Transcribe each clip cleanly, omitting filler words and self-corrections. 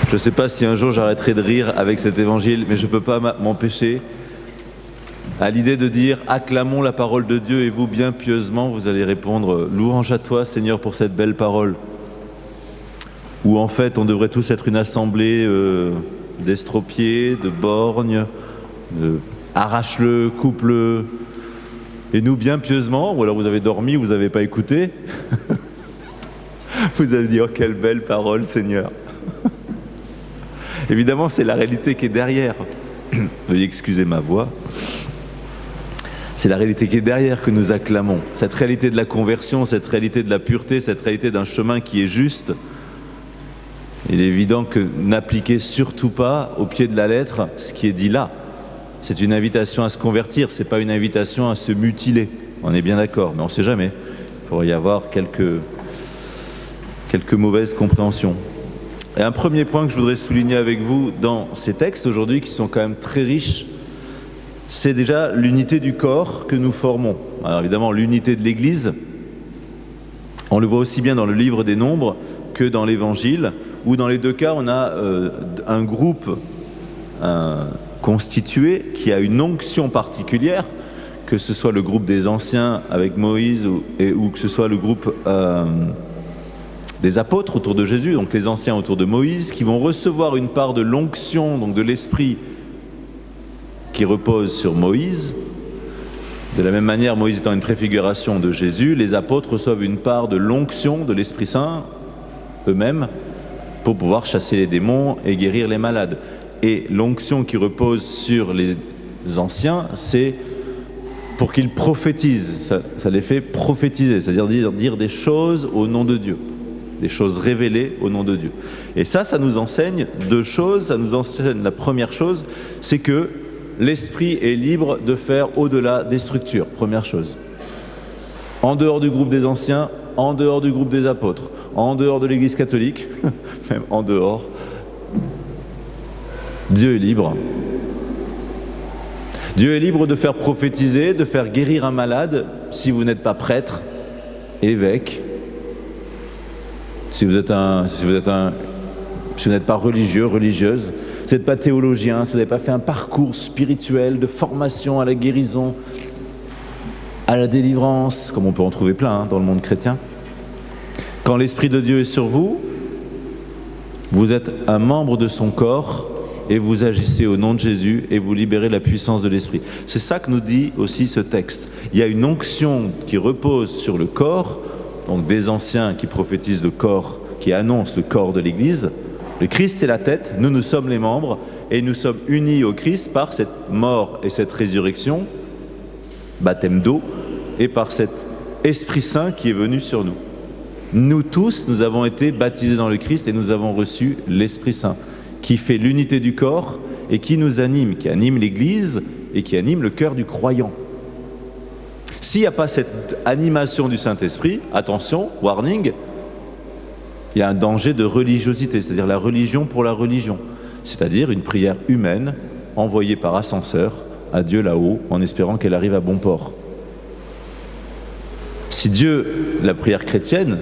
Je ne sais pas si un jour j'arrêterai de rire avec cet évangile, mais je ne peux pas m'empêcher à l'idée de dire « Acclamons la parole de Dieu » et vous, bien pieusement, vous allez répondre « Louange à toi, Seigneur, pour cette belle parole ». Ou en fait, on devrait tous être une assemblée d'estropiés, de borgnes, de arrache-le, coupe-le. Et nous, bien pieusement, ou alors vous avez dormi, vous n'avez pas écouté, vous allez dire « Quelle belle parole, Seigneur ». Évidemment, c'est la réalité qui est derrière. Veuillez excuser ma voix. C'est la réalité qui est derrière que nous acclamons. Cette réalité de la conversion, cette réalité de la pureté, cette réalité d'un chemin qui est juste. Il est évident que n'appliquez surtout pas au pied de la lettre ce qui est dit là. C'est une invitation à se convertir, c'est pas une invitation à se mutiler. On est bien d'accord, mais on ne sait jamais. Il pourrait y avoir quelques mauvaises compréhensions. Et un premier point que je voudrais souligner avec vous dans ces textes aujourd'hui, qui sont quand même très riches, c'est déjà l'unité du corps que nous formons. Alors évidemment, l'unité de l'Église, on le voit aussi bien dans le livre des Nombres que dans l'Évangile, où dans les deux cas, on a un groupe constitué qui a une onction particulière, que ce soit le groupe des anciens avec Moïse ou que ce soit le groupe des apôtres autour de Jésus, donc les anciens autour de Moïse, qui vont recevoir une part de l'onction, donc de l'esprit qui repose sur Moïse. De la même manière, Moïse étant une préfiguration de Jésus, les apôtres reçoivent une part de l'onction de l'Esprit Saint eux-mêmes pour pouvoir chasser les démons et guérir les malades. Et l'onction qui repose sur les anciens, c'est pour qu'ils prophétisent. Ça les fait prophétiser, c'est-à-dire dire des choses au nom de Dieu. Des choses révélées au nom de Dieu. Et ça nous enseigne deux choses. Ça nous enseigne la première chose, c'est que l'esprit est libre de faire au-delà des structures. Première chose. En dehors du groupe des anciens, en dehors du groupe des apôtres, en dehors de l'Église catholique, même en dehors, Dieu est libre. Dieu est libre de faire prophétiser, de faire guérir un malade, si vous n'êtes pas prêtre, évêque, si vous n'êtes pas religieux, religieuse, si vous n'êtes pas théologien, si vous n'avez pas fait un parcours spirituel de formation à la guérison, à la délivrance, comme on peut en trouver plein dans le monde chrétien. Quand l'Esprit de Dieu est sur vous, vous êtes un membre de son corps et vous agissez au nom de Jésus et vous libérez la puissance de l'Esprit. C'est ça que nous dit aussi ce texte. Il y a une onction qui repose sur le corps, donc des anciens qui prophétisent le corps, qui annoncent le corps de l'Église. Le Christ est la tête, nous sommes les membres, et nous sommes unis au Christ par cette mort et cette résurrection, baptême d'eau, et par cet Esprit Saint qui est venu sur nous. Nous tous, nous avons été baptisés dans le Christ et nous avons reçu l'Esprit Saint, qui fait l'unité du corps et qui nous anime, qui anime l'Église et qui anime le cœur du croyant. S'il n'y a pas cette animation du Saint-Esprit, attention, warning, il y a un danger de religiosité, c'est-à-dire la religion pour la religion, c'est-à-dire une prière humaine envoyée par ascenseur à Dieu là-haut en espérant qu'elle arrive à bon port. Si Dieu, la prière chrétienne,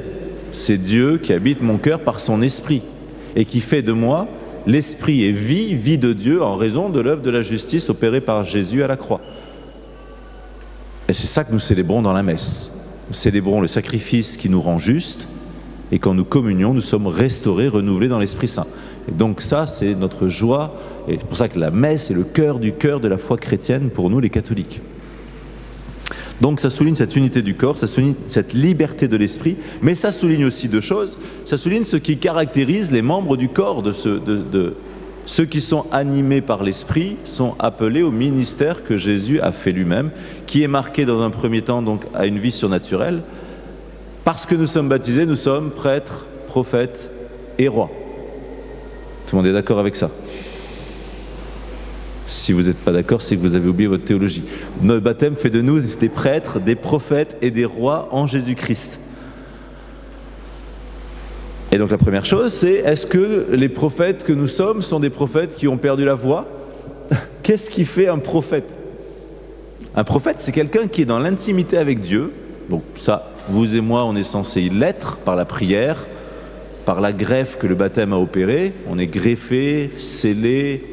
c'est Dieu qui habite mon cœur par son esprit et qui fait de moi l'esprit et vie de Dieu en raison de l'œuvre de la justice opérée par Jésus à la croix. Et c'est ça que nous célébrons dans la messe. Nous célébrons le sacrifice qui nous rend justes et quand nous communions, nous sommes restaurés, renouvelés dans l'Esprit Saint. Et donc ça, c'est notre joie et c'est pour ça que la messe est le cœur du cœur de la foi chrétienne pour nous les catholiques. Donc ça souligne cette unité du corps, ça souligne cette liberté de l'esprit, mais ça souligne aussi deux choses. Ça souligne ce qui caractérise les membres du corps, de ceux qui sont animés par l'esprit, sont appelés au ministère que Jésus a fait lui-même, qui est marqué dans un premier temps donc à une vie surnaturelle. Parce que nous sommes baptisés, nous sommes prêtres, prophètes et rois. Tout le monde est d'accord avec ça? Si vous n'êtes pas d'accord, c'est que vous avez oublié votre théologie. Notre baptême fait de nous des prêtres, des prophètes et des rois en Jésus-Christ. Et donc la première chose, c'est est-ce que les prophètes que nous sommes sont des prophètes qui ont perdu la voix? Qu'est-ce qui fait un prophète? Un prophète, c'est quelqu'un qui est dans l'intimité avec Dieu. Donc ça, vous et moi, on est censé l'être par la prière, par la greffe que le baptême a opéré, on est greffé, scellé,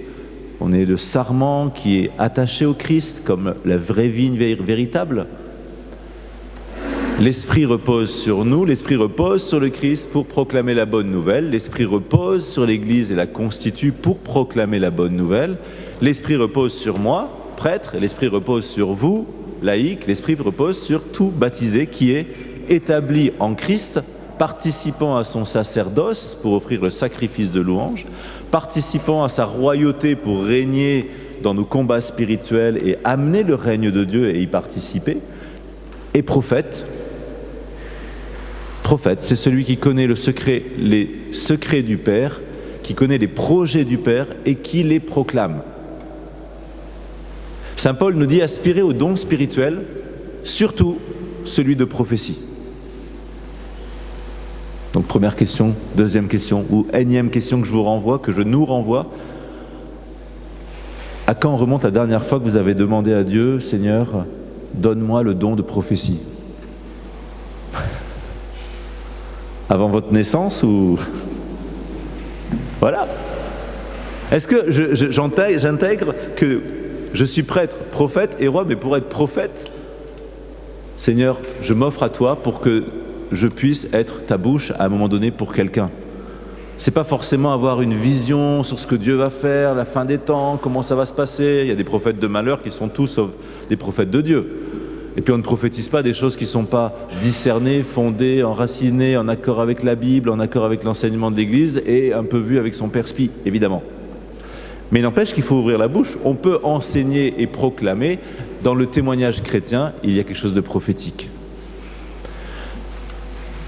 on est le sarment qui est attaché au Christ comme la vraie vigne véritable. L'Esprit repose sur nous, l'Esprit repose sur le Christ pour proclamer la bonne nouvelle. L'Esprit repose sur l'Église et la constitue pour proclamer la bonne nouvelle. L'Esprit repose sur moi, prêtre, et l'Esprit repose sur vous, laïcs. L'Esprit repose sur tout baptisé qui est établi en Christ, participant à son sacerdoce pour offrir le sacrifice de louange, participant à sa royauté pour régner dans nos combats spirituels et amener le règne de Dieu et y participer, et prophète. Prophète, c'est celui qui connaît les secrets du Père, qui connaît les projets du Père et qui les proclame. Saint Paul nous dit aspirer au don spirituel, surtout celui de prophétie. Donc première question, deuxième question ou énième question que je nous renvoie. À quand remonte la dernière fois que vous avez demandé à Dieu, Seigneur, donne-moi le don de prophétie? Avant votre naissance ou... Voilà. Est-ce que j'intègre que je suis prêtre, prophète et roi, mais pour être prophète, Seigneur, je m'offre à toi pour que je puisse être ta bouche à un moment donné pour quelqu'un. C'est pas forcément avoir une vision sur ce que Dieu va faire, la fin des temps, comment ça va se passer. Il y a des prophètes de malheur qui sont tous sauf des prophètes de Dieu. Et puis on ne prophétise pas des choses qui ne sont pas discernées, fondées, enracinées, en accord avec la Bible, en accord avec l'enseignement de l'Église et un peu vu avec son perspi, évidemment. Mais il n'empêche qu'il faut ouvrir la bouche. On peut enseigner et proclamer. Dans le témoignage chrétien, il y a quelque chose de prophétique.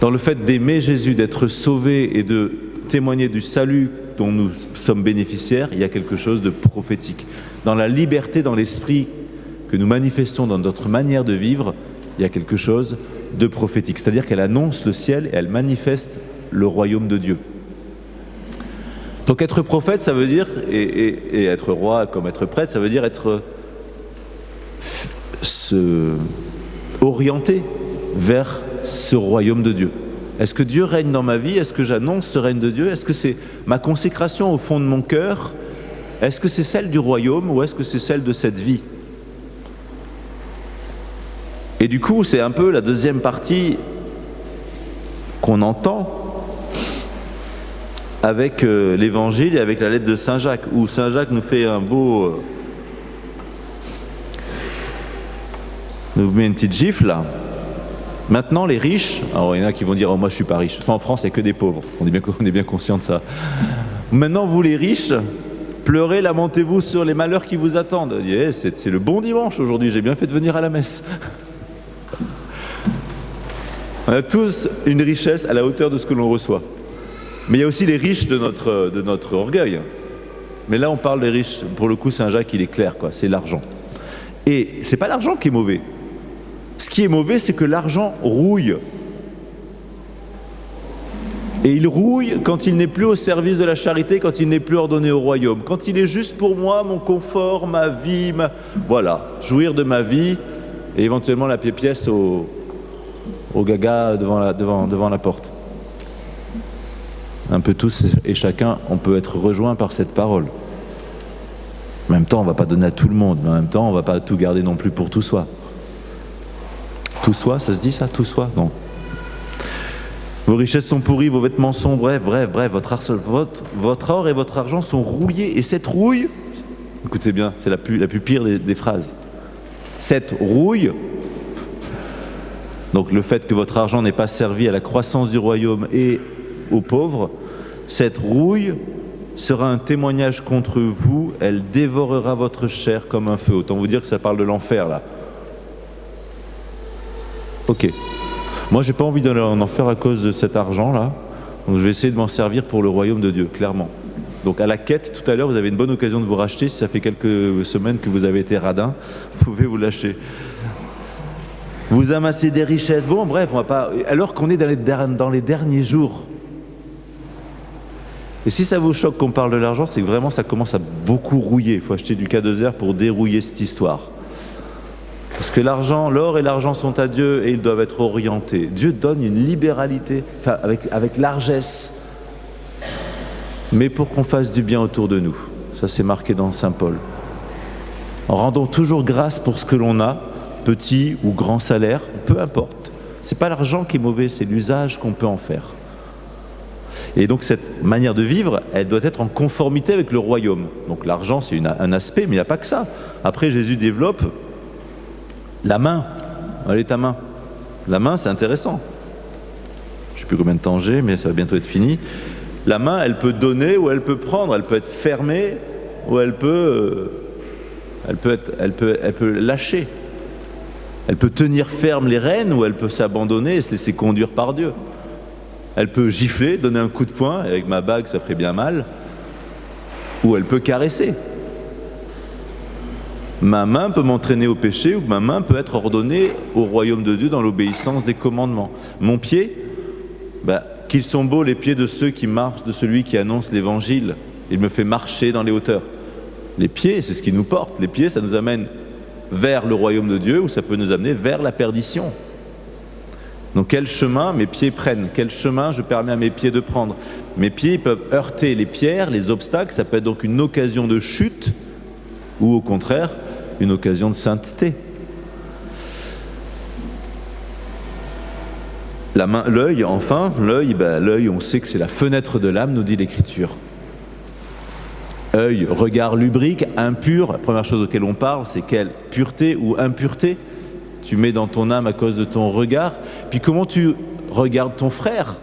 Dans le fait d'aimer Jésus, d'être sauvé et de témoigner du salut dont nous sommes bénéficiaires, il y a quelque chose de prophétique. Dans la liberté, dans l'esprit que nous manifestons dans notre manière de vivre, il y a quelque chose de prophétique. C'est-à-dire qu'elle annonce le ciel et elle manifeste le royaume de Dieu. Donc être prophète, ça veut dire, et être roi comme être prêtre, ça veut dire être orienté vers ce royaume de Dieu. Est-ce que Dieu règne dans ma vie? Est-ce que j'annonce ce règne de Dieu? Est-ce que c'est ma consécration au fond de mon cœur? Est-ce que c'est celle du royaume ou est-ce que c'est celle de cette vie? Et du coup, c'est un peu la deuxième partie qu'on entend avec l'Évangile et avec la lettre de Saint Jacques, où Saint Jacques nous fait un beau... nous met une petite gifle là. Maintenant, les riches, alors il y en a qui vont dire « oh, moi je suis pas riche ». Enfin, en France, il n'y a que des pauvres, on est bien conscient de ça. Maintenant, vous les riches, pleurez, lamentez-vous sur les malheurs qui vous attendent. Yeah, c'est le bon dimanche aujourd'hui, j'ai bien fait de venir à la messe. On a tous une richesse à la hauteur de ce que l'on reçoit. Mais il y a aussi les riches de notre orgueil. Mais là, on parle des riches. Pour le coup, Saint Jacques, il est clair, quoi. C'est l'argent. Et c'est pas l'argent qui est mauvais. Ce qui est mauvais, c'est que l'argent rouille. Et il rouille quand il n'est plus au service de la charité, quand il n'est plus ordonné au royaume. Quand il est juste pour moi, mon confort, ma vie, voilà, jouir de ma vie, et éventuellement la pièce au gaga devant la porte. Un peu tous et chacun, on peut être rejoint par cette parole. En même temps, on ne va pas donner à tout le monde, mais en même temps, on ne va pas tout garder non plus pour tout soi. Tout soi, ça se dit ça? Tout soi? Non. Vos richesses sont pourries, vos vêtements sont... Bref, votre or et votre argent sont rouillés. Et cette rouille, écoutez bien, c'est la plus pire des phrases. Cette rouille, donc le fait que votre argent n'ait pas servi à la croissance du royaume et aux pauvres, cette rouille sera un témoignage contre vous, elle dévorera votre chair comme un feu. Autant vous dire que ça parle de l'enfer, là. Ok. Moi, j'ai pas envie d'aller en enfer à cause de cet argent-là, donc je vais essayer de m'en servir pour le royaume de Dieu, clairement. Donc à la quête, tout à l'heure, vous avez une bonne occasion de vous racheter. Si ça fait quelques semaines que vous avez été radin, vous pouvez vous lâcher. Vous amassez des richesses. Bon, bref, on va pas... Alors qu'on est dans les derniers jours. Et si ça vous choque qu'on parle de l'argent, c'est que vraiment ça commence à beaucoup rouiller. Il faut acheter du K2R pour dérouiller cette histoire. Parce que l'argent, l'or et l'argent sont à Dieu et ils doivent être orientés. Dieu donne une libéralité, enfin avec largesse. mais pour qu'on fasse du bien autour de nous. Ça, c'est marqué dans Saint Paul. En rendant toujours grâce pour ce que l'on a, petit ou grand salaire, peu importe. C'est pas l'argent qui est mauvais, c'est l'usage qu'on peut en faire. Et donc cette manière de vivre, elle doit être en conformité avec le royaume. Donc l'argent, c'est un aspect, mais il n'y a pas que ça. Après, Jésus développe la main. Allez, ta main. La main, c'est intéressant. Je ne sais plus combien de temps j'ai, mais ça va bientôt être fini. La main, elle peut donner ou elle peut prendre. Elle peut être fermée ou elle peut lâcher. Elle peut tenir ferme les rênes ou elle peut s'abandonner et se laisser conduire par Dieu. Elle peut gifler, donner un coup de poing, et avec ma bague ça ferait bien mal, ou elle peut caresser. Ma main peut m'entraîner au péché, ou ma main peut être ordonnée au royaume de Dieu dans l'obéissance des commandements. Mon pied, qu'ils sont beaux les pieds de ceux qui marchent, de celui qui annonce l'évangile. Il me fait marcher dans les hauteurs. Les pieds, c'est ce qui nous porte. Les pieds, ça nous amène vers le royaume de Dieu, ou ça peut nous amener vers la perdition. Donc quel chemin mes pieds prennent? Quel chemin je permets à mes pieds de prendre? Mes pieds peuvent heurter les pierres, les obstacles, ça peut être donc une occasion de chute, ou au contraire, une occasion de sainteté. La main, l'œil, enfin, l'œil, on sait que c'est la fenêtre de l'âme, nous dit l'Écriture. Œil, regard lubrique, impur, la première chose auquel on parle, c'est quelle pureté ou impureté tu mets dans ton âme à cause de ton regard. Puis comment tu regardes ton frère?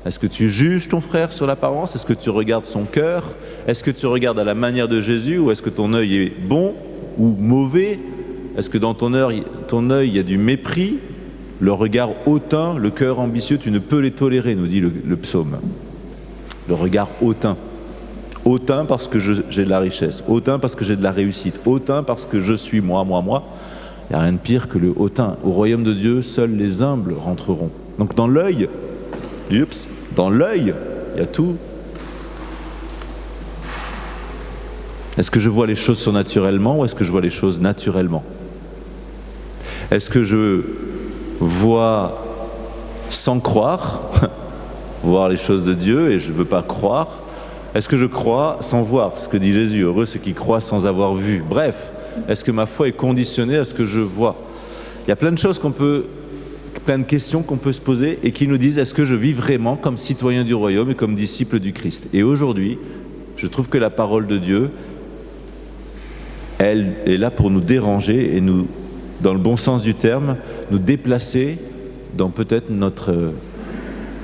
Est-ce que tu juges ton frère sur l'apparence? Est-ce que tu regardes son cœur? Est-ce que tu regardes à la manière de Jésus? Ou est-ce que ton œil est bon ou mauvais? Est-ce que dans ton œil, il y a du mépris? Le regard hautain, le cœur ambitieux, tu ne peux les tolérer, nous dit le psaume. Le regard hautain. Hautain parce que j'ai de la richesse. Hautain parce que j'ai de la réussite. Hautain parce que je suis moi. Il n'y a rien de pire que le hautain. Au royaume de Dieu, seuls les humbles rentreront. Donc dans l'œil, il y a tout. Est-ce que je vois les choses surnaturellement ou est-ce que je vois les choses naturellement? Est-ce que je vois sans croire, voir les choses de Dieu et je ne veux pas croire? Est-ce que je crois sans voir? Ce que dit Jésus, heureux ceux qui croient sans avoir vu. Bref, est-ce que ma foi est conditionnée à ce que je vois? Il y a plein de choses plein de questions qu'on peut se poser et qui nous disent, est-ce que je vis vraiment comme citoyen du royaume et comme disciple du Christ? Et aujourd'hui, je trouve que la parole de Dieu, elle est là pour nous déranger et nous, dans le bon sens du terme, nous déplacer dans peut-être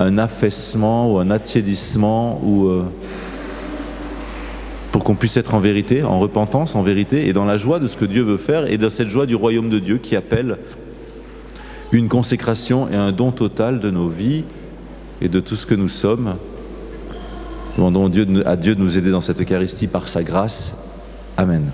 un affaissement ou un attiédissement ou pour qu'on puisse être en vérité, en repentance, en vérité, et dans la joie de ce que Dieu veut faire, et dans cette joie du royaume de Dieu qui appelle une consécration et un don total de nos vies et de tout ce que nous sommes. Demandons à Dieu de nous aider dans cette Eucharistie par sa grâce. Amen.